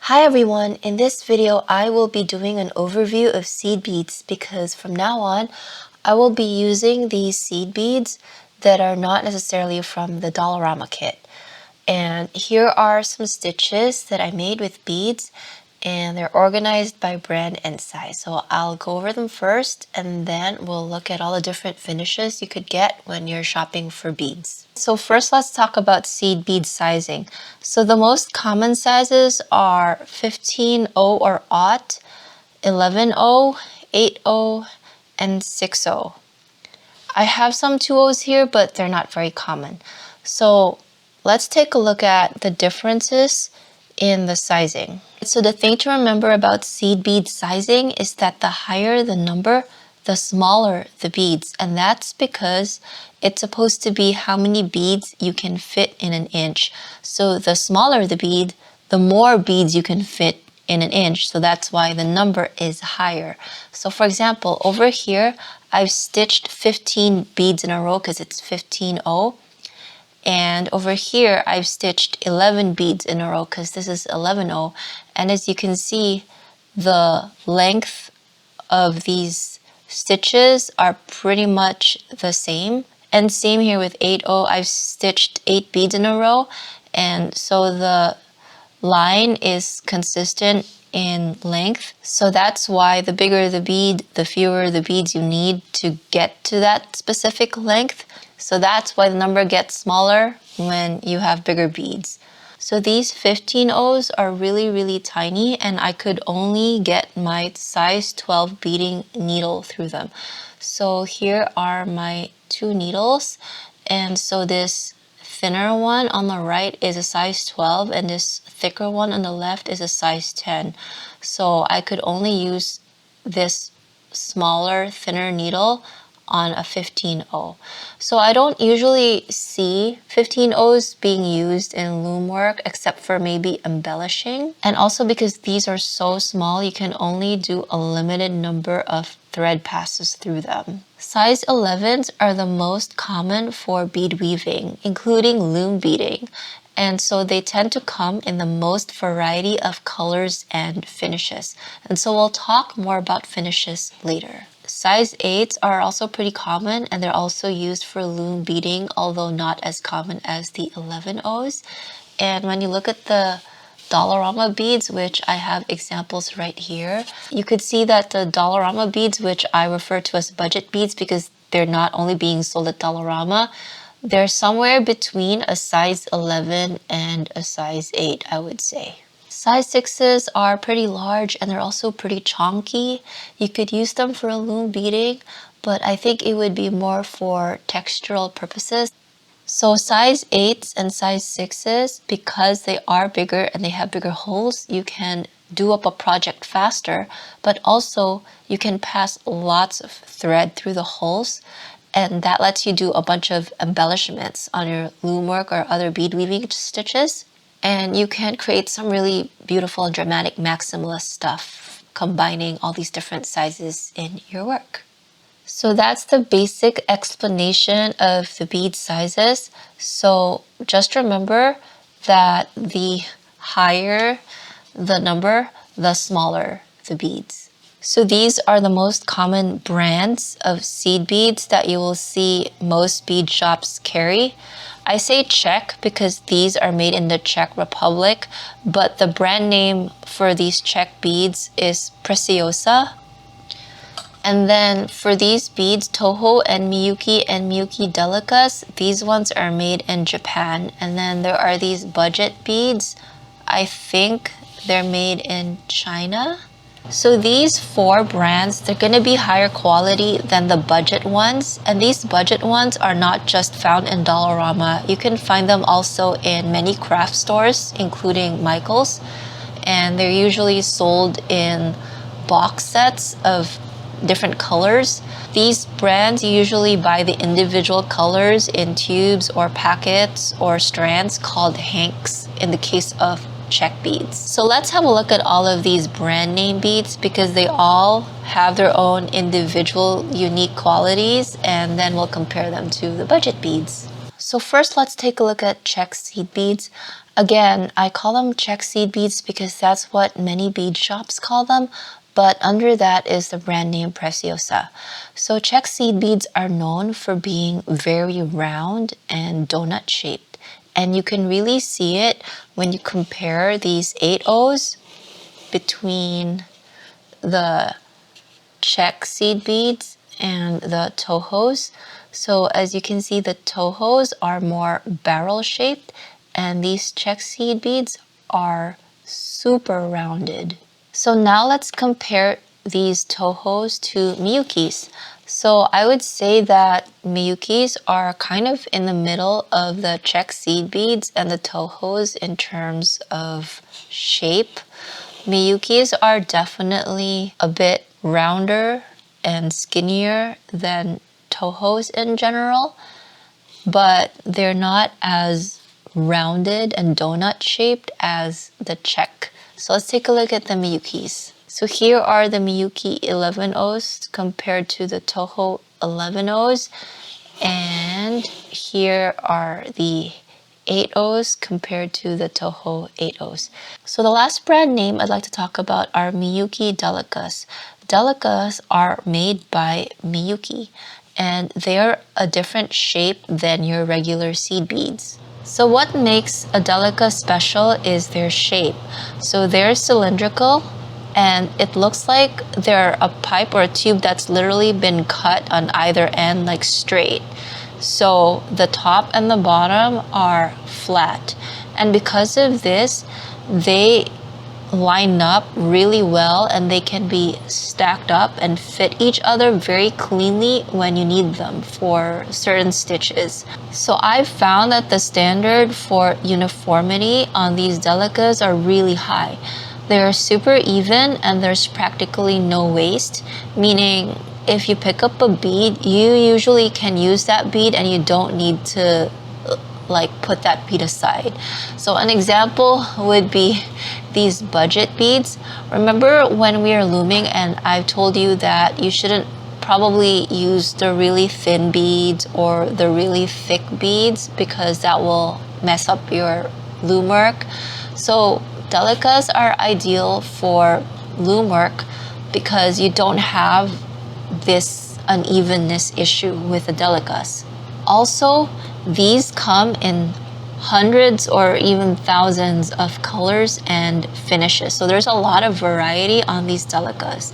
Hi everyone, in this video I will be doing an overview of seed beads because from now on I will be using these seed beads that are not necessarily from the Dollarama kit. And here are some stitches that I made with beads, and they're organized by brand and size. So I'll go over them first and then we'll look at all the different finishes you could get when you're shopping for beads. So first let's talk about seed bead sizing. So the most common sizes are 15-0 or aught, 11-0, 8-0, and 6-0. I have some 2-0s here, but they're not very common. So let's take a look at the differences in the sizing. So the thing to remember about seed bead sizing is that the higher the number, the smaller the beads. And that's because it's supposed to be how many beads you can fit in an inch. So the smaller the bead, the more beads you can fit in an inch. So that's why the number is higher. So for example, over here, I've stitched 15 beads in a row because it's 15-0. And over here, I've stitched 11 beads in a row because this is 11-0. And as you can see, the length of these stitches are pretty much the same. And same here with 8-0, I've stitched 8 beads in a row. And so the line is consistent in length. So that's why the bigger the bead, the fewer the beads you need to get to that specific length. So that's why the number gets smaller when you have bigger beads. So these 15-0s are really, really tiny, and I could only get my size 12 beading needle through them. So here are my 2 needles. And so this thinner one on the right is a size 12, and this thicker one on the left is a size 10. So I could only use this smaller, thinner needle on a 15-0. So I don't usually see 15-0s being used in loom work except for maybe embellishing. And also because these are so small, you can only do a limited number of thread passes through them. Size 11s are the most common for bead weaving, including loom beading. And so they tend to come in the most variety of colors and finishes. And so we'll talk more about finishes later. Size 8s are also pretty common, and they're also used for loom beading, although not as common as the 11-0s. And when you look at the Dollarama beads, which I have examples right here, you could see that the Dollarama beads, which I refer to as budget beads because they're not only being sold at Dollarama, they're somewhere between a size 11 and a size 8, I would say. Size 6s are pretty large, and they're also pretty chunky. You could use them for loom beading, but I think it would be more for textural purposes. So size 8s and size 6s, because they are bigger and they have bigger holes, you can do up a project faster, but also you can pass lots of thread through the holes, and that lets you do a bunch of embellishments on your loom work or other bead weaving stitches. And you can create some really beautiful and dramatic maximalist stuff, combining all these different sizes in your work. So that's the basic explanation of the bead sizes. So just remember that the higher the number, the smaller the beads. So these are the most common brands of seed beads that you will see most bead shops carry. I say Czech because these are made in the Czech Republic, but the brand name for these Czech beads is Preciosa. And then for these beads, Toho and Miyuki Delicas, these ones are made in Japan. And then there are these budget beads. I think they're made in China. So these 4 brands, they're going to be higher quality than the budget ones. And these budget ones are not just found in Dollarama. You can find them also in many craft stores, including Michael's. And they're usually sold in box sets of different colors. These brands, you usually buy the individual colors in tubes or packets or strands called hanks in the case of Czech beads. So let's have a look at all of these brand name beads because they all have their own individual unique qualities, and then we'll compare them to the budget beads. So first let's take a look at Czech seed beads. Again, I call them check seed beads because that's what many bead shops call them, but under that is the brand name Preciosa. So check seed beads are known for being very round and donut shaped. And you can really see it when you compare these 8 O's between the check seed beads and the Tohos. So as you can see, the Tohos are more barrel shaped and these check seed beads are super rounded. So now let's compare these Tohos to Miyukis. So I would say that Miyukis are kind of in the middle of the check seed beads and the Tohos in terms of shape. Miyukis are definitely a bit rounder and skinnier than Tohos in general, but they're not as rounded and donut shaped as the check. So let's take a look at the Miyukis. So here are the Miyuki 11Os compared to the Toho 11Os, and here are the 8Os compared to the Toho 8Os. So the last brand name I'd like to talk about are Miyuki Delicas. Delicas are made by Miyuki and they're a different shape than your regular seed beads. So what makes a Delica special is their shape. So they're cylindrical and it looks like they're a pipe or a tube that's literally been cut on either end, like straight. So the top and the bottom are flat. And because of this, they line up really well and they can be stacked up and fit each other very cleanly when you need them for certain stitches. So I've found that the standard for uniformity on these Delicas are really high. They're super even and there's practically no waste, meaning if you pick up a bead, you usually can use that bead and you don't need to like put that bead aside. So an example would be these budget beads. Remember when we were looming and I've told you that you shouldn't probably use the really thin beads or the really thick beads because that will mess up your loom work. So Delicas are ideal for loom work because you don't have this unevenness issue with the Delicas. Also, these come in hundreds or even thousands of colors and finishes. So there's a lot of variety on these Delicas.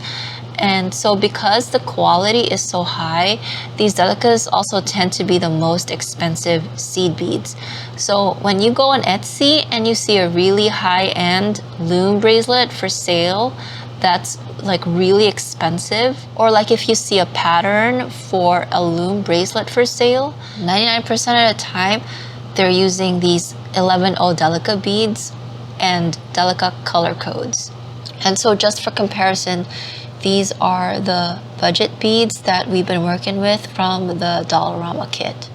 And so because the quality is so high, these Delicas also tend to be the most expensive seed beads. So when you go on Etsy and you see a really high-end loom bracelet for sale, that's like really expensive, or like if you see a pattern for a loom bracelet for sale, 99% of the time they're using these 11O Delica beads and Delica color codes. And so just for comparison, these are the budget beads that we've been working with from the Dollarama kit.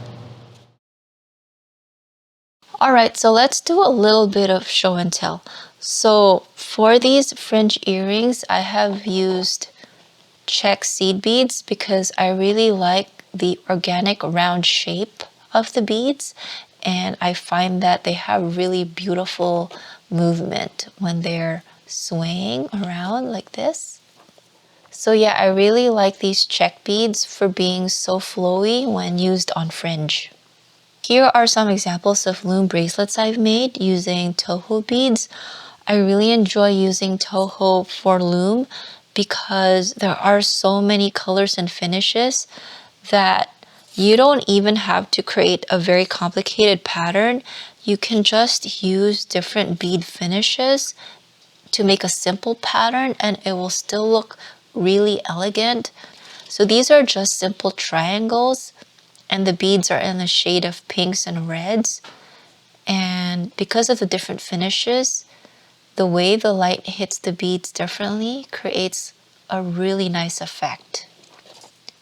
Alright, so let's do a little bit of show and tell. So for these fringe earrings, I have used check seed beads because I really like the organic round shape of the beads, and I find that they have really beautiful movement when they're swaying around like this. So yeah, I really like these check beads for being so flowy when used on fringe. Here are some examples of loom bracelets I've made using Toho beads. I really enjoy using Toho for loom because there are so many colors and finishes that you don't even have to create a very complicated pattern. You can just use different bead finishes to make a simple pattern and it will still look really elegant. So these are just simple triangles and the beads are in the shade of pinks and reds. And because of the different finishes, the way the light hits the beads differently creates a really nice effect.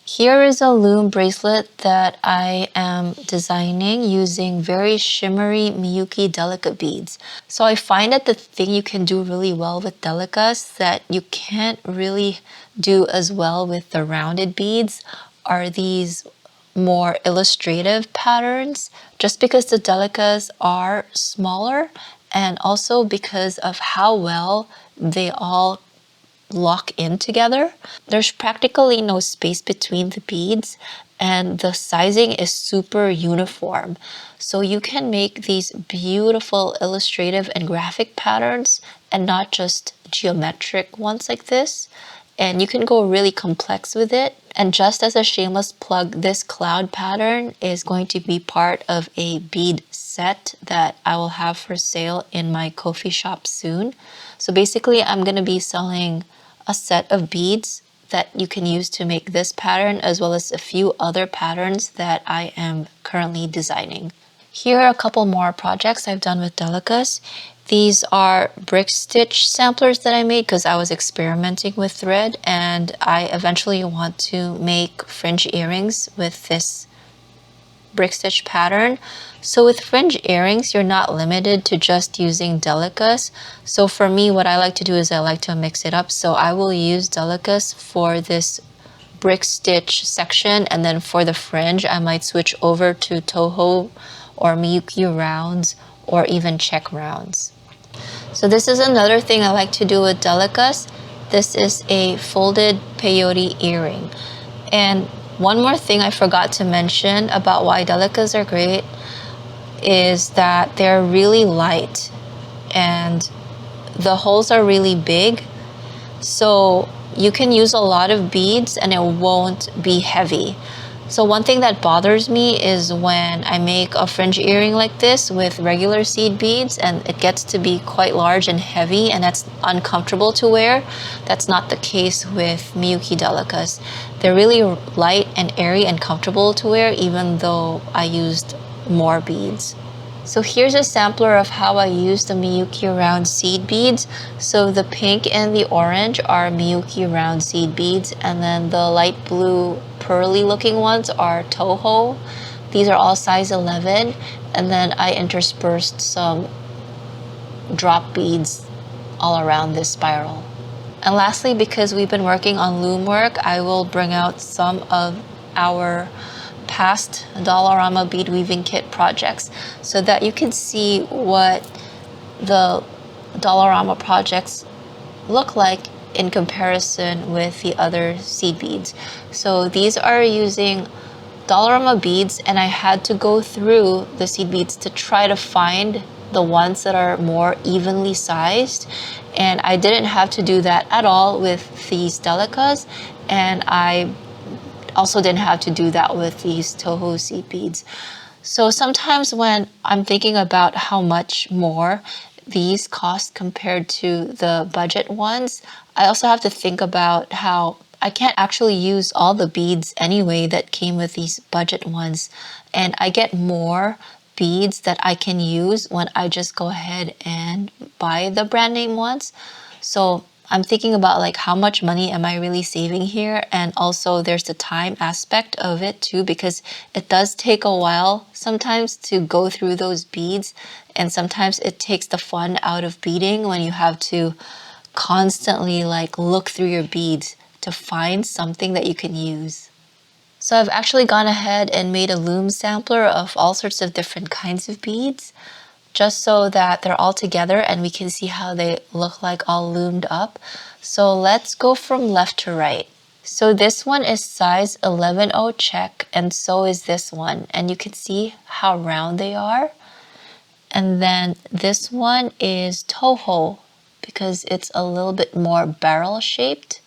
Here is a loom bracelet that I am designing using very shimmery Miyuki Delica beads. So I find that the thing you can do really well with Delicas that you can't really do as well with the rounded beads are these more illustrative patterns. Just because the Delicas are smaller and also because of how well they all lock in together. There's practically no space between the beads, and the sizing is super uniform. So you can make these beautiful illustrative and graphic patterns and not just geometric ones like this. And you can go really complex with it. And just as a shameless plug, this cloud pattern is going to be part of a bead set that I will have for sale in my Ko-fi shop soon. So basically, I'm going to be selling a set of beads that you can use to make this pattern, as well as a few other patterns that I am currently designing. Here are a couple more projects I've done with Delicas. These are brick stitch samplers that I made because I was experimenting with thread, and I eventually want to make fringe earrings with this brick stitch pattern. So with fringe earrings, you're not limited to just using Delicas. So for me, what I like to do is I like to mix it up. So I will use Delicas for this brick stitch section, and then for the fringe, I might switch over to Toho or Miyuki rounds or even check rounds. So this is another thing I like to do with Delicas. This is a folded peyote earring. And one more thing I forgot to mention about why Delicas are great is that they're really light and the holes are really big. So you can use a lot of beads and it won't be heavy. So one thing that bothers me is when I make a fringe earring like this with regular seed beads and it gets to be quite large and heavy and that's uncomfortable to wear. That's not the case with Miyuki Delicas. They're really light and airy and comfortable to wear even though I used more beads. So here's a sampler of how I use the Miyuki round seed beads. So the pink and the orange are Miyuki round seed beads, and then the light blue pearly looking ones are Toho. These are all size 11, and then I interspersed some drop beads all around this spiral. And lastly, because we've been working on loom work, I will bring out some of our past Dollarama bead weaving kit projects so that you can see what the Dollarama projects look like in comparison with the other seed beads. So these are using Dollarama beads, and I had to go through the seed beads to try to find the ones that are more evenly sized, and I didn't have to do that at all with these Delicas, and I also didn't have to do that with these Toho seed beads. So sometimes when I'm thinking about how much more these cost compared to the budget ones, I also have to think about how I can't actually use all the beads anyway that came with these budget ones. And I get more beads that I can use when I just go ahead and buy the brand name ones. So I'm thinking about like how much money am I really saving here, and also there's the time aspect of it too, because it does take a while sometimes to go through those beads, and sometimes it takes the fun out of beading when you have to constantly like look through your beads to find something that you can use. So I've actually gone ahead and made a loom sampler of all sorts of different kinds of beads, just so that they're all together and we can see how they look like all loomed up. So let's go from left to right. So this one is size 11-0 check, and so is this one. And you can see how round they are. And then this one is Toho because it's a little bit more barrel shaped.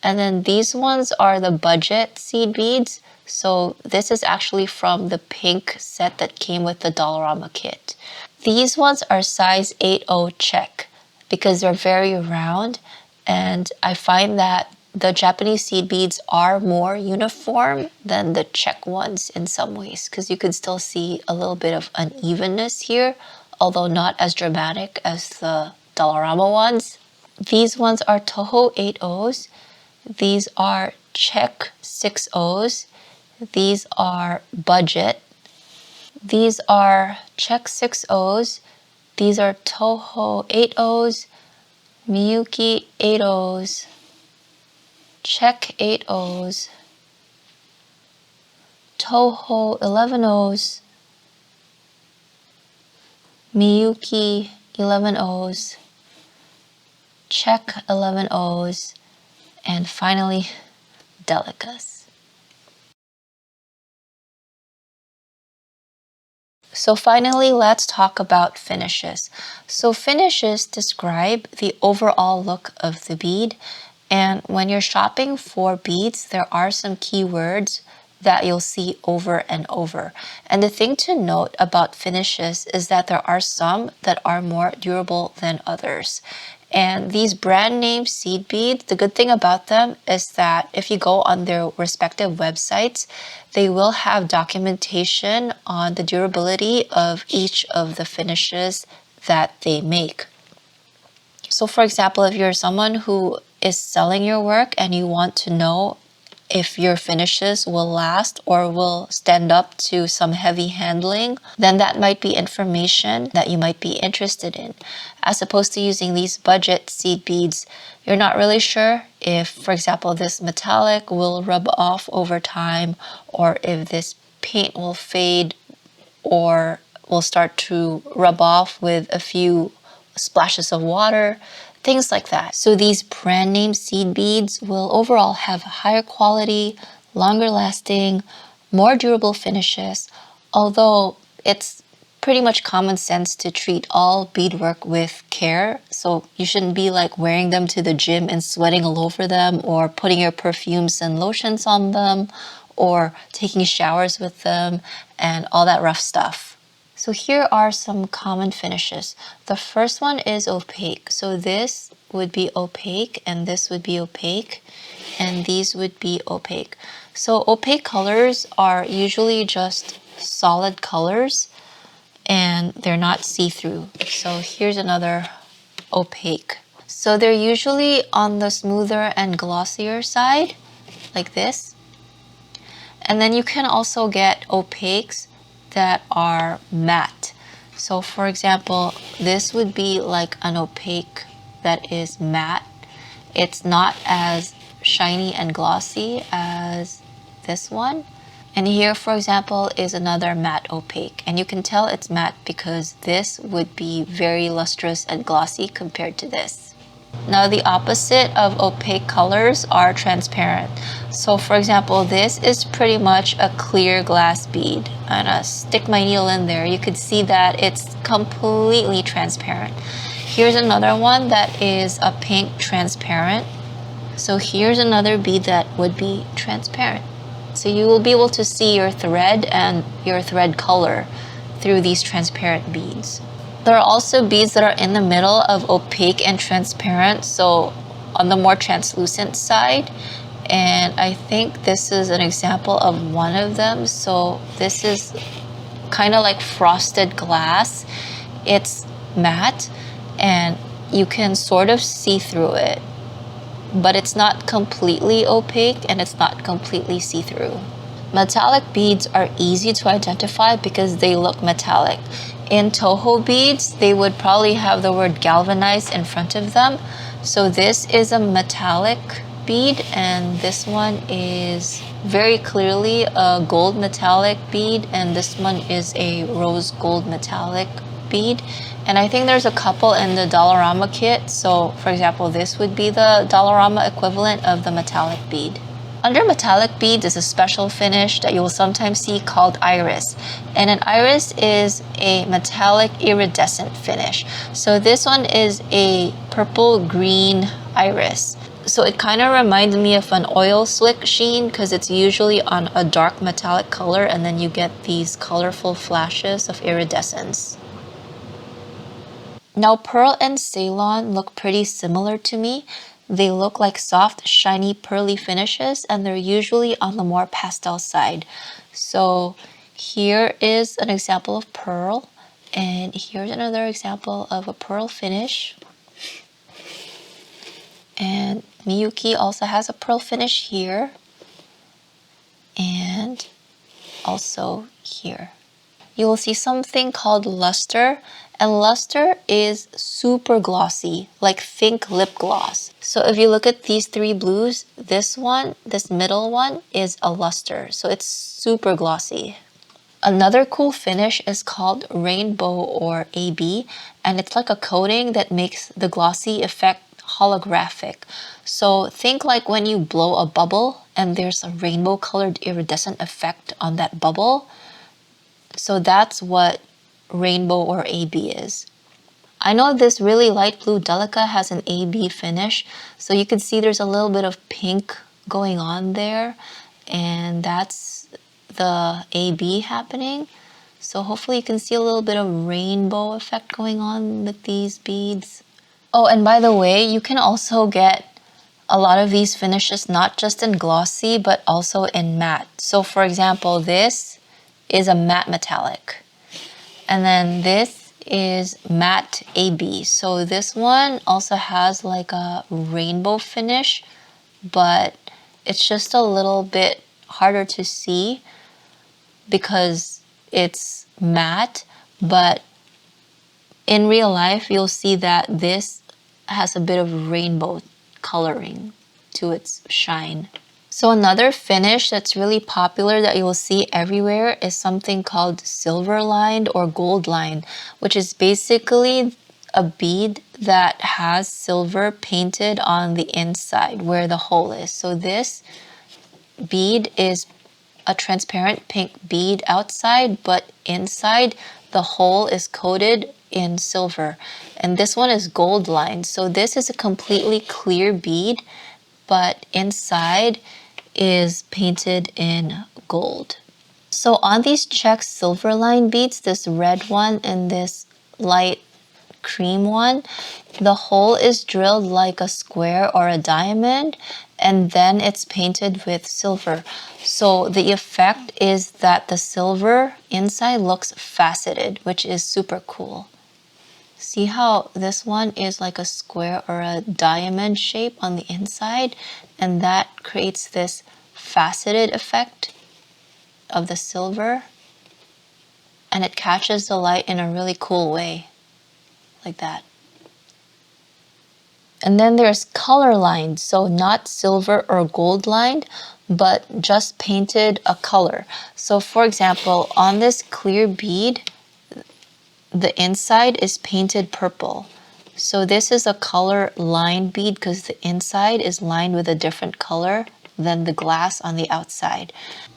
And then these ones are the budget seed beads. So this is actually from the pink set that came with the Dollarama kit. These ones are size 8-0 check because they're very round, and I find that the Japanese seed beads are more uniform than the check ones in some ways, because you can still see a little bit of unevenness here, although not as dramatic as the Dollarama ones. These ones are Toho 8-0s. These are check 6-0s. These are budget. These are check 6-0s. These are Toho 8-0s, Miyuki 8-0s, check 8-0s, Toho 11-0s, Miyuki 11 O's, Check 11 O's, and finally Delicas. So finally, let's talk about finishes. So finishes describe the overall look of the bead. And when you're shopping for beads, there are some keywords that you'll see over and over. And the thing to note about finishes is that there are some that are more durable than others. And these brand name seed beads, the good thing about them is that if you go on their respective websites, they will have documentation on the durability of each of the finishes that they make. So for example, if you're someone who is selling your work and you want to know if your finishes will last or will stand up to some heavy handling, then that might be information that you might be interested in. As opposed to using these budget seed beads, you're not really sure if, for example, this metallic will rub off over time, or if this paint will fade or will start to rub off with a few splashes of water, things like that. So these brand name seed beads will overall have higher quality, longer lasting, more durable finishes, although it's pretty much common sense to treat all beadwork with care. So you shouldn't be like wearing them to the gym and sweating all over them, or putting your perfumes and lotions on them, or taking showers with them and all that rough stuff. So here are some common finishes. The first one is opaque. So this would be opaque, and this would be opaque, and these would be opaque. So opaque colors are usually just solid colors, and they're not see-through. So here's another opaque. So they're usually on the smoother and glossier side, like this. And then you can also get opaques that are matte. So for example, this would be like an opaque that is matte. It's not as shiny and glossy as this one. And here, for example, is another matte opaque. And you can tell it's matte because this would be very lustrous and glossy compared to this. Now the opposite of opaque colors are transparent. So for example, this is pretty much a clear glass bead. I'm gonna stick my needle in there. You could see that it's completely transparent. Here's another one that is a pink transparent. So here's another bead that would be transparent. So you will be able to see your thread and your thread color through these transparent beads. There are also beads that are in the middle of opaque and transparent, so on the more translucent side. And I think this is an example of one of them. So this is kind of like frosted glass. It's matte and you can sort of see through it, but it's not completely opaque and it's not completely see-through. Metallic beads are easy to identify because they look metallic. In Toho beads, they would probably have the word galvanized in front of them. So this is a metallic bead, and this one is very clearly a gold metallic bead, and this one is a rose gold metallic bead. And I think there's a couple in the Dollarama kit. So for example, this would be the Dollarama equivalent of the metallic bead. Under metallic beads is a special finish that you will sometimes see called iris. And an iris is a metallic iridescent finish. So this one is a purple-green iris. So it kind of reminds me of an oil slick sheen because it's usually on a dark metallic color, and then you get these colorful flashes of iridescence. Now pearl and Ceylon look pretty similar to me. They look like soft, shiny, pearly finishes, and they're usually on the more pastel side. So here is an example of pearl, and here's another example of a pearl finish. And Miyuki also has a pearl finish here, and also here. You will see something called luster, and luster is super glossy, like think lip gloss. So if you look at these three blues, this one, this middle one is a luster, so it's super glossy. Another cool finish is called rainbow or AB, and it's like a coating that makes the glossy effect holographic. So think like when you blow a bubble and there's a rainbow colored iridescent effect on that bubble. So that's what rainbow or AB is. I know this really light blue Delica has an AB finish, so you can see there's a little bit of pink going on there, and that's the AB happening. So hopefully you can see a little bit of rainbow effect going on with these beads. Oh, and by the way, you can also get a lot of these finishes not just in glossy, but also in matte. So for example, this is a matte metallic. And then this is matte AB. So this one also has like a rainbow finish, but it's just a little bit harder to see because it's matte. But in real life, you'll see that this has a bit of rainbow coloring to its shine. So another finish that's really popular that you will see everywhere is something called silver lined or gold lined, which is basically a bead that has silver painted on the inside where the hole is. So this bead is a transparent pink bead outside, but inside the hole is coated in silver. And this one is gold lined. So this is a completely clear bead, but inside is painted in gold. So on these check silver line beads, this red one and this light cream one, the hole is drilled like a square or a diamond, and then it's painted with silver. So the effect is that the silver inside looks faceted, which is super cool. See how this one is like a square or a diamond shape on the inside, and that creates this faceted effect of the silver, and it catches the light in a really cool way, like that. And then there's color lined, so not silver or gold lined, but just painted a color. So for example, on this clear bead, the inside is painted purple. So this is a color lined bead because the inside is lined with a different color than the glass on the outside.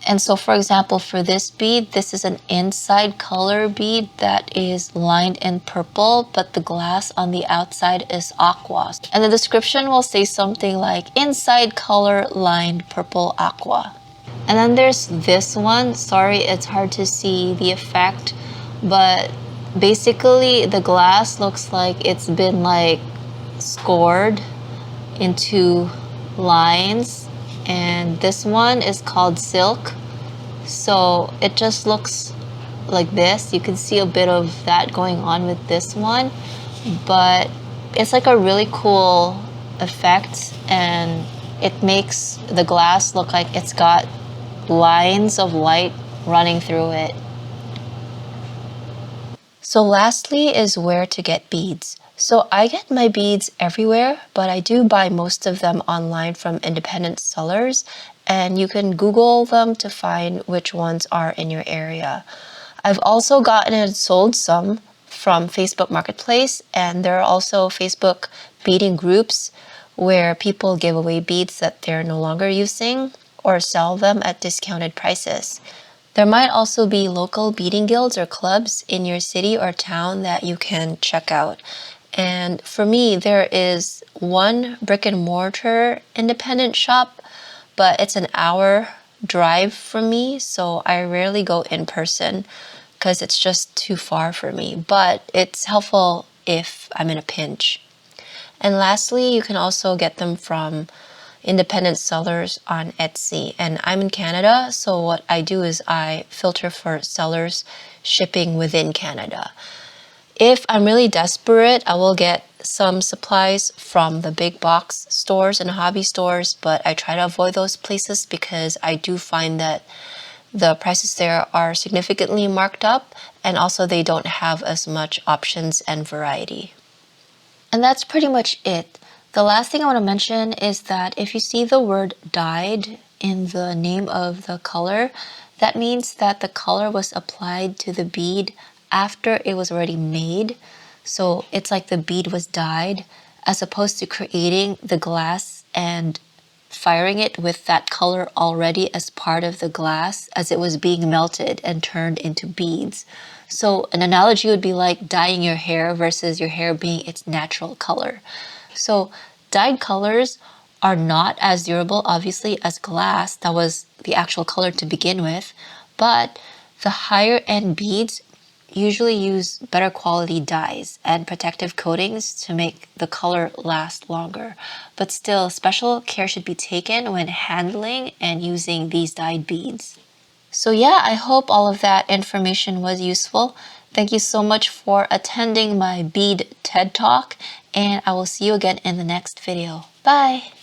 And so for example, for this bead, this is an inside color bead that is lined in purple, but the glass on the outside is aqua. And the description will say something like inside color lined purple aqua. And then there's this one. Sorry, it's hard to see the effect, but basically the glass looks like it's been like scored into lines, and this one is called silk, so it just looks like this. You can see a bit of that going on with this one, but it's like a really cool effect, and it makes the glass look like it's got lines of light running through it. So lastly is where to get beads. So I get my beads everywhere, but I do buy most of them online from independent sellers, and you can Google them to find which ones are in your area. I've also gotten and sold some from Facebook Marketplace, and there are also Facebook beading groups where people give away beads that they're no longer using or sell them at discounted prices. There might also be local beading guilds or clubs in your city or town that you can check out. And for me, there is one brick and mortar independent shop, but it's an hour drive from me, so I rarely go in person because it's just too far for me. But it's helpful if I'm in a pinch. And lastly, you can also get them from independent sellers on Etsy. And I'm in Canada, so what I do is I filter for sellers shipping within Canada. If I'm really desperate, I will get some supplies from the big box stores and hobby stores, but I try to avoid those places because I do find that the prices there are significantly marked up, and also they don't have as much options and variety. And that's pretty much it. The last thing I want to mention is that if you see the word dyed in the name of the color, That means that the color was applied to the bead after it was already made. So it's like the bead was dyed as opposed to creating the glass and firing it with that color already as part of the glass as it was being melted and turned into beads. So an analogy would be like dyeing your hair versus your hair being its natural color. So dyed colors are not as durable, obviously, as glass that was the actual color to begin with, but the higher end beads usually use better quality dyes and protective coatings to make the color last longer. But still, special care should be taken when handling and using these dyed beads. So yeah, I hope all of that information was useful. Thank you so much for attending my bead TED Talk, and I will see you again in the next video. Bye!